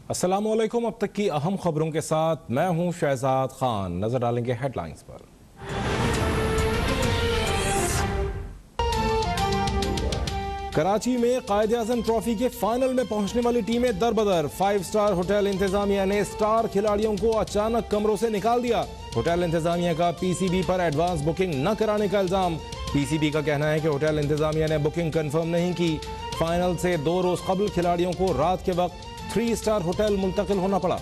अस्सलामुअलैकुम। अब तक की अहम खबरों के साथ मैं हूं शहजाद खान। नजर डालेंगे हेडलाइंस पर। कराची में कायद-ए-आज़म ट्रॉफी के फाइनल में पहुंचने वाली टीमें दरबदर। 5 स्टार होटल इंतजामिया ने स्टार खिलाड़ियों को अचानक कमरों से निकाल दिया। होटल इंतजामिया का पीसीबी पर एडवांस बुकिंग न कराने का इल्जाम। पीसीबी का कहना है कि होटल इंतजामिया ने बुकिंग कंफर्म नहीं की। फाइनल से 2 रोज कबल खिलाड़ियों को रात के वक्त 3 स्टार होटल मुंतकिल होना पड़ा।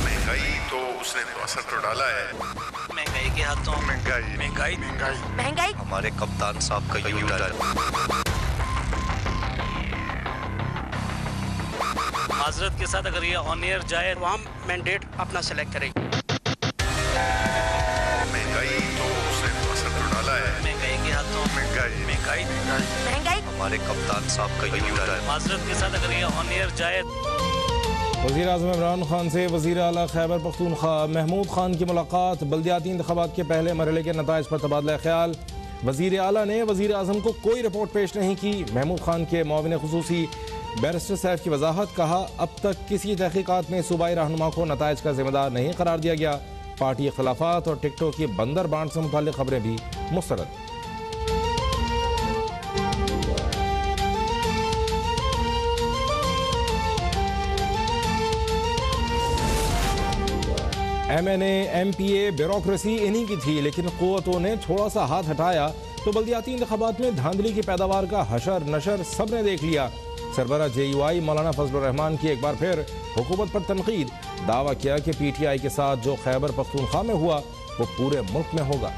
महंगाई तो उसने असर तो डाला है। महंगाई के हाथों महंगाई महंगाई महंगाई महंगाई हमारे कप्तान साहब का यू टर्न। माजरत के साथ अगर ये ऑन एयर जाए तो हम मैंडेट अपना सेलेक्ट करेंगे। महंगाई तो उसने असर तो डाला है। महंगाई के हाथों महंगाई महंगाई महंगाई हमारे कप्तान साहब का यू टर्न। माजरत के साथ अगर ये ऑन एयर जाए। वज़ीर आज़म इमरान खान से वज़ीर आला खैबर पख्तूनख्वा महमूद खान की मुलाकात। बल्दियाती इंतखाबात के पहले मरहले के नताइज पर तबादला ख्याल। वज़ीर आला ने वज़ीर आज़म को कोई रिपोर्ट पेश नहीं की। महमूद खान के मुआविन खुसूसी बैरिस्टर सैफ की वजाहत। कहा, अब तक किसी तहकीकात में सूबाई रहनुमा को नताइज का जिम्मेदार नहीं करार दिया गया। पार्टी इख्तलाफात और टिकटों की बंदर बांट से मुताल्लिक खबरें भी मुस्तरद। MNA MPA ब्यूरोक्रेसी इन्हीं की थी, लेकिन क़ुव्वतों ने थोड़ा सा हाथ हटाया तो बल्दियाती इंतखाबात में धांधली की पैदावार का हशर नशर सब ने देख लिया। सरबरा JUI मौलाना फजलुर रहमान की एक बार फिर हुकूमत पर तनकीद। दावा किया कि PTI के साथ जो खैबर पख्तूनख्वा में हुआ वो पूरे मुल्क में होगा।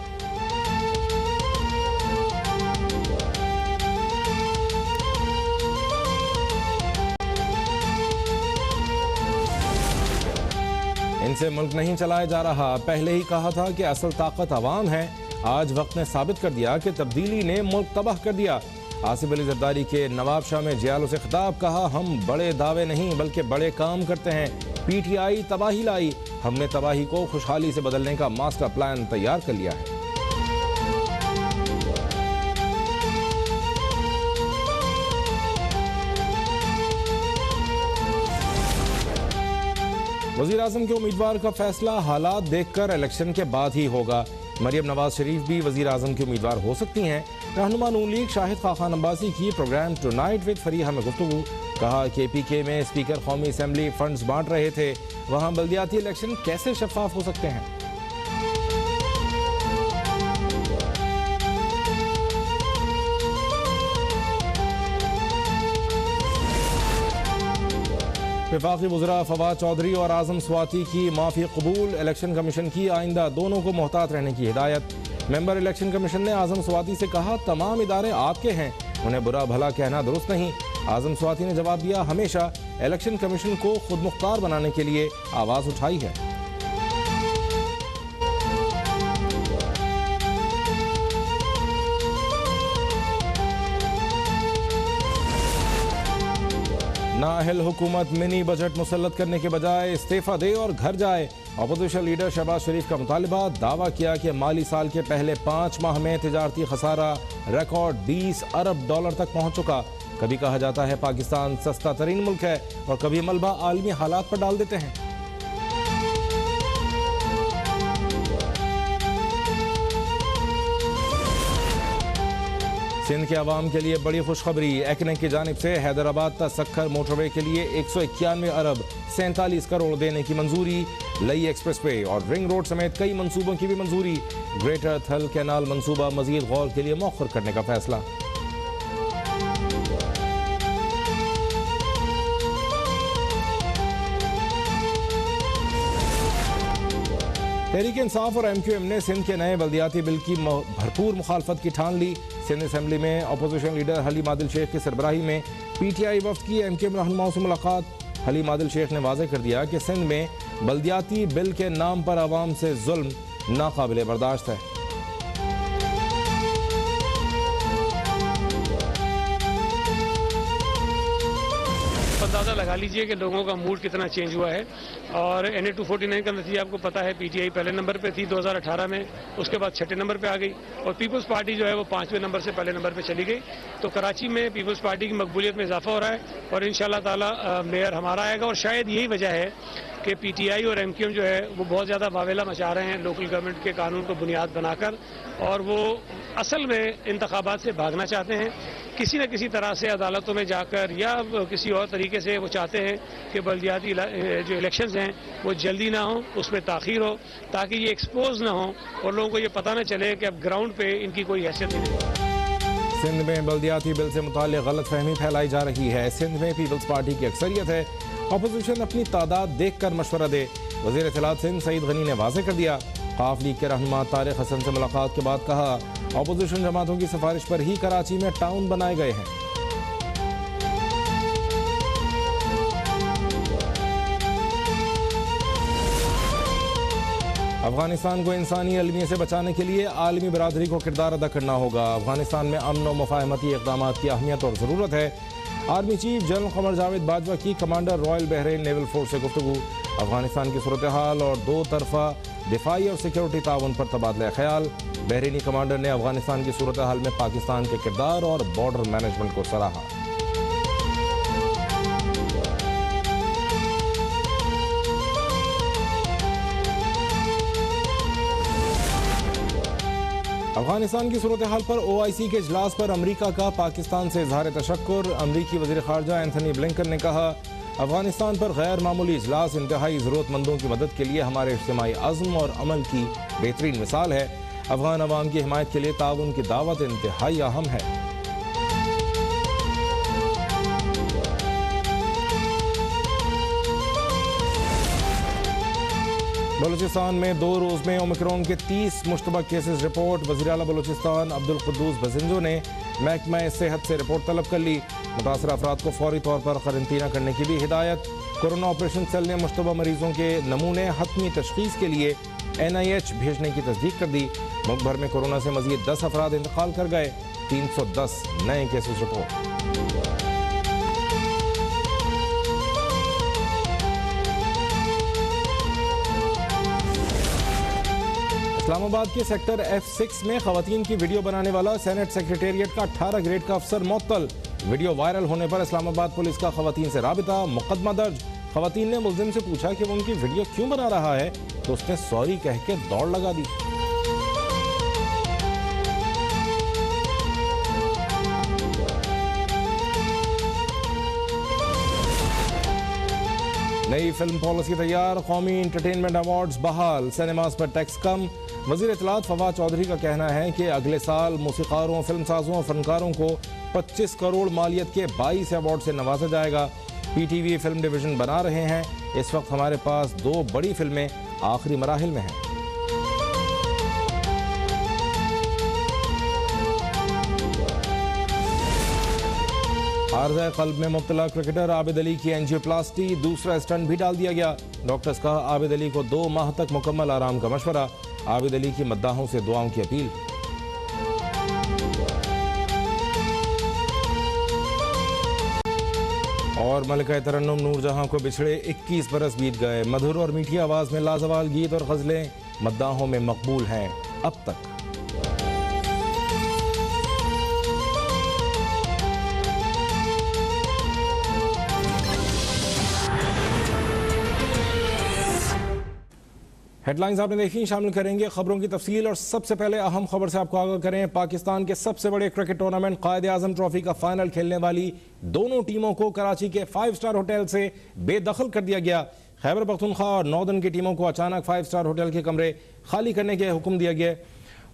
इनसे मुल्क नहीं चलाया जा रहा। पहले ही कहा था कि असल ताकत अवाम है। आज वक्त ने साबित कर दिया कि तब्दीली ने मुल्क तबाह कर दिया। आसिफ अली जरदारी के नवाब शाह में जियालो से खिताब। कहा, हम बड़े दावे नहीं बल्कि बड़े काम करते हैं। PTI तबाही लाई, हमने तबाही को खुशहाली से बदलने का मास्टर प्लान तैयार कर लिया है। वज़ीर आज़म के उम्मीदवार का फैसला हालात देखकर इलेक्शन के बाद ही होगा। मरियम नवाज शरीफ भी वज़ीर आज़म की उम्मीदवार हो सकती हैं। रहनुमा नून लीग शाहिद खान अब्बासी की प्रोग्राम टुनाइट विद फरीहा में गुफ्तगू। कहा, KPK में स्पीकर कौमी असम्बली फंड्स बांट रहे थे, वहाँ बल्दियाती इलेक्शन कैसे शफाफ हो सकते हैं। वफाकी वज़रा फवाद चौधरी और आज़म स्वाति की माफ़ी कबूल। इलेक्शन कमीशन की आइंदा दोनों को मोहतात रहने की हिदायत। मेंबर इलेक्शन कमीशन ने आज़म स्वाति से कहा, तमाम इदारे आपके हैं, उन्हें बुरा भला कहना दुरुस्त नहीं। आज़म स्वाति ने जवाब दिया, हमेशा इलेक्शन कमीशन को खुद मुख्तार बनाने के लिए आवाज़ उठाई है। नाअहल हुकूमत मिनी बजट मुसल्लत करने के बजाय इस्तीफा दे और घर जाए। अपोजिशन लीडर शहबाज शरीफ का मुतालबा। दावा किया कि माली साल के पहले 5 माह में तिजारती खसारा रिकॉर्ड $20 अरब तक पहुंच चुका। कभी कहा जाता है पाकिस्तान सस्ता तरीन मुल्क है और कभी मलबा आलमी हालात पर डाल देते हैं। सिंध के अवाम के लिए बड़ी खुशखबरी। एक्ने की जानिब से हैदराबाद तक सक्खर मोटरवे के लिए 191 अरब 47 करोड़ देने की मंजूरी। लई एक्सप्रेस वे और रिंग रोड समेत कई मंसूबों की भी मंजूरी। ग्रेटर थल कैनाल मंसूबा मजीद गौर के लिए मौखर करने का फैसला। तहरीक इंसाफ और MQM ने सिंध के नए बल्दियाती बिल की भरपूर मुखालफत की ठान ली। सिंध असम्बली में अपोजिशन लीडर हलीम आदिल शेख की सरबराही में PTI वफ्द की MQM रहनुमाओं से मुलाकात। हलीम आदिल शेख ने वाज़ेह कर दिया कि सिंध में बल्दियाती बिल के नाम पर आवाम से जुल्म नाकाबिले बर्दाश्त है। अंदाज़ा लगा लीजिए कि लोगों का मूड कितना चेंज हुआ है। और NA 249 का नतीजा आपको पता है, PTI पहले नंबर पे थी 2018 में, उसके बाद छठे नंबर पे आ गई और पीपल्स पार्टी जो है वो 5वें नंबर से पहले नंबर पे चली गई। तो कराची में पीपल्स पार्टी की मकबूलियत में इजाफा हो रहा है और इंशाल्लाह ताला मेयर हमारा आएगा। और शायद यही वजह है कि PTI और MQM जो है वो बहुत ज़्यादा वावेला मचा रहे हैं लोकल गवर्नमेंट के कानून को बुनियाद बनाकर, और वो असल में इंतखाबात से भागना चाहते हैं। किसी न किसी तरह से अदालतों में जाकर या किसी और तरीके से वो चाहते हैं कि बल्दियाती जो इलेक्शंस हैं वो जल्दी ना हो, उसमें ताख़ीर हो, ताकि ये एक्सपोज ना हो और लोगों को ये पता ना चले कि अब ग्राउंड पे इनकी कोई हैसियत नहीं। सिंध में बल्दियाती बिल से मुताल्लिक़ गलत फहमी फैलाई जा रही है। सिंध में पीपल्स पार्टी की अक्सरियत है, अपोजिशन अपनी तादाद देख कर मशवरा दे। वज़ीर इत्तलात सिंध सईद गनी ने वाज़ेह कर दिया। काफ लीग के रहनुमा तारिक हसन से मुलाकात के बाद कहा, अपोजिशन जमातों की सिफारिश पर ही कराची में टाउन बनाए गए हैं। अफगानिस्तान को इंसानी अलमियत से बचाने के लिए आलमी बरादरी को किरदार अदा करना होगा। अफगानिस्तान में अमन और मुफाहमती इक़दाम की अहमियत और ज़रूरत है। Army chief general Qamar Javed Bajwa की commander royal Bahrain naval force से गुफ्तगू। अफगानिस्तान की सूरत हाल और दो तरफा दिफाई और सिक्योरिटी ताउन पर तबादला ख्याल। बहरीनी कमांडर ने अफगानिस्तान की सूरत हाल में पाकिस्तान के किरदार और बॉर्डर मैनेजमेंट को सराहा। अफगानिस्तान की सूरत हाल पर OIC के इजलास पर अमरीका का पाकिस्तान से इजहार तशक्कुर। अमरीकी वज़ीर ख़ारजा एंथनी ब्लिंकन ने कहा, अफगानिस्तान पर गैर मामूली इजलास इंतहाई ज़रूरतमंदों की मदद के लिए हमारे इज्तिमाई अज़्म और अमल की बेहतरीन मिसाल है। अफगान अवाम की हिमायत के लिए ताउन की दावत इंतहाई अहम है। बलूचिस्तान में 2 रोज़ में ओमिक्रॉन के 30 मुश्तबा केसेस रिपोर्ट। वज़ीर आला बलूचिस्तान अब्दुल कुद्दूस बजिंजो ने महकमा सेहत से रिपोर्ट तलब कर ली। मुतासर अफराद को फौरी तौर पर क़रंतीना करने की भी हिदायत। कोरोना ऑपरेशन सेल ने मुश्तबा मरीजों के नमूने हतमी तशख़ीस के लिए NIH भेजने की तस्दीक कर दी। मुल्क भर में कोरोना से मज़ीद 10 अफराद इंतकाल कर गए। 310 नए केसेस रिपोर्ट। इस्लामाबाद के सेक्टर F6 में खवातीन की वीडियो बनाने वाला सेनेट सेक्रेटेरिएट का 18 ग्रेड का अफसर मुअत्तल। वीडियो वायरल होने पर इस्लामाबाद पुलिस का खवातीन से राबिता, मुकदमा दर्ज। खवातीन ने मुल्जिम से पूछा कि वो उनकी वीडियो क्यों बना रहा है, तो उसने सॉरी कह के दौड़ लगा दी। नई फिल्म पॉलिसी तैयार, कौमी एंटरटेनमेंट अवार्ड्स बहाल, सिनेमास पर टैक्स कम। वज़ीर इत्तलात फवाद चौधरी का कहना है कि अगले साल मौसीकारों, फिल्म साजों और फनकारों को 25 करोड़ मालियत के 22 अवार्ड से नवाजा जाएगा। PTV फिल्म डिवीज़न बना रहे हैं। इस वक्त हमारे पास 2 बड़ी फिल्में आखिरी मराहिल में हैं। आर्ज़ा क़ल्ब में मुब्तला क्रिकेटर आबिद अली की एंजियोप्लास्टी, दूसरा स्टंट भी डाल दिया गया। डॉक्टर्स का आबिद अली को 2 माह तक मुकम्मल आराम का मशवरा। आबिद अली की मद्दाहों से दुआओं की अपील। और मलिका तरन्नुम नूरजहां को बिछड़े 21 बरस बीत गए। मधुर और मीठी आवाज़ में लाजवाल गीत और गज़लें मद्दाहों में मकबूल हैं अब तक। हेडलाइंस आपने देखी, शामिल करेंगे खबरों की तफसील और सबसे पहले अहम खबर से आपको आगाह करें। पाकिस्तान के सबसे बड़े क्रिकेट टूर्नामेंट कायद-ए-आज़म ट्रॉफी का फाइनल खेलने वाली दोनों टीमों को कराची के 5 स्टार होटल से बेदखल कर दिया गया। खैबर पख्तूनख्वा और नॉर्दर्न की टीमों को अचानक 5 स्टार होटल के कमरे खाली करने के हुक्म दिया गया।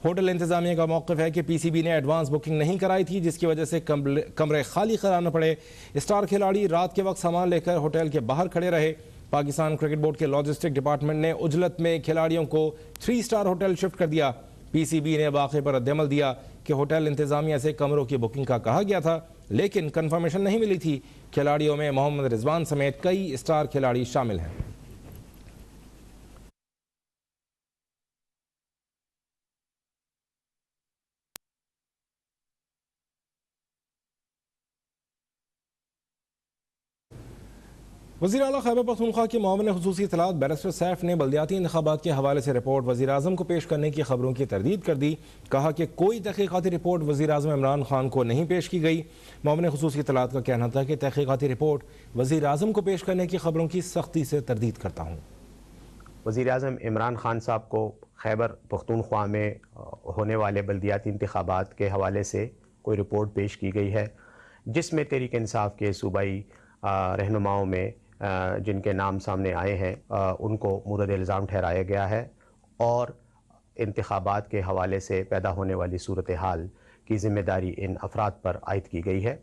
होटल इंतजामिया का मौक़िफ़ है कि PCB ने एडवांस बुकिंग नहीं कराई थी, जिसकी वजह से कमरे खाली कराना पड़े। स्टार खिलाड़ी रात के वक्त सामान लेकर होटल के बाहर खड़े रहे। पाकिस्तान क्रिकेट बोर्ड के लॉजिस्टिक डिपार्टमेंट ने उजलत में खिलाड़ियों को 3 स्टार होटल शिफ्ट कर दिया। PCB ने वाक़े पर रद्दअमल दिया कि होटल इंतजामिया से कमरों की बुकिंग का कहा गया था, लेकिन कंफर्मेशन नहीं मिली थी। खिलाड़ियों में मोहम्मद रिजवान समेत कई स्टार खिलाड़ी शामिल हैं। वज़ीर आला खैबर पख्तूनख्वा के मामले खुसूसी इत्तलात बैरिस्टर सैफ ने बल्दियाती इंतखाबात के हवाले से रिपोर्ट वज़ीर आज़म को पेश करने की खबरों की तरदीद कर दी। कहा कि कोई तहकीकाती रिपोर्ट वज़ीर आज़म इमरान खान को नहीं पेश की गई। मामले खुसूसी इत्तलात का कहना था कि तहकीकाती रिपोर्ट वज़ीर आज़म को पेश करने की खबरों की सख्ती से तरदीद करता हूँ। वज़ीर आज़म इमरान खान साहब को खैबर पख्तूनख्वा में होने वाले बल्दियाती इंतखाबात के हवाले से कोई रिपोर्ट पेश की गई है, जिसमें तहरीक इंसाफ के सूबाई रहनुमाओं में जिनके नाम सामने आए हैं उनको मुरद इल्ज़ाम ठहराया गया है और इंतखाबात के हवाले से पैदा होने वाली सूरत हाल की ज़िम्मेदारी इन अफराद पर आयद की गई है।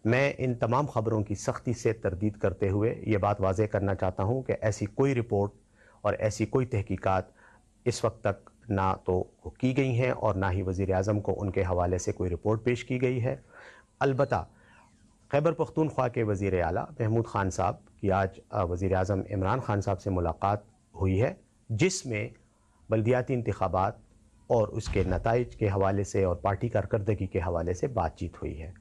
मैं इन तमाम ख़बरों की सख्ती से तरदीद करते हुए ये बात वाज़ेह करना चाहता हूँ कि ऐसी कोई रिपोर्ट और ऐसी कोई तहकीकात इस वक्त तक ना तो की गई हैं और ना ही वज़ीर आज़म को उनके हवाले से कोई रिपोर्ट पेश की गई है। अलबत्ता खैबर पख्तूनख्वा के वज़ीर आला महमूद ख़ान साहब की आज वज़ीर आज़म इमरान ख़ान साहब से मुलाकात हुई है, जिसमें बल्दियाती इंतखाबात और उसके नताइज के हवाले से और पार्टी कारकर्दगी के हवाले से बातचीत हुई है।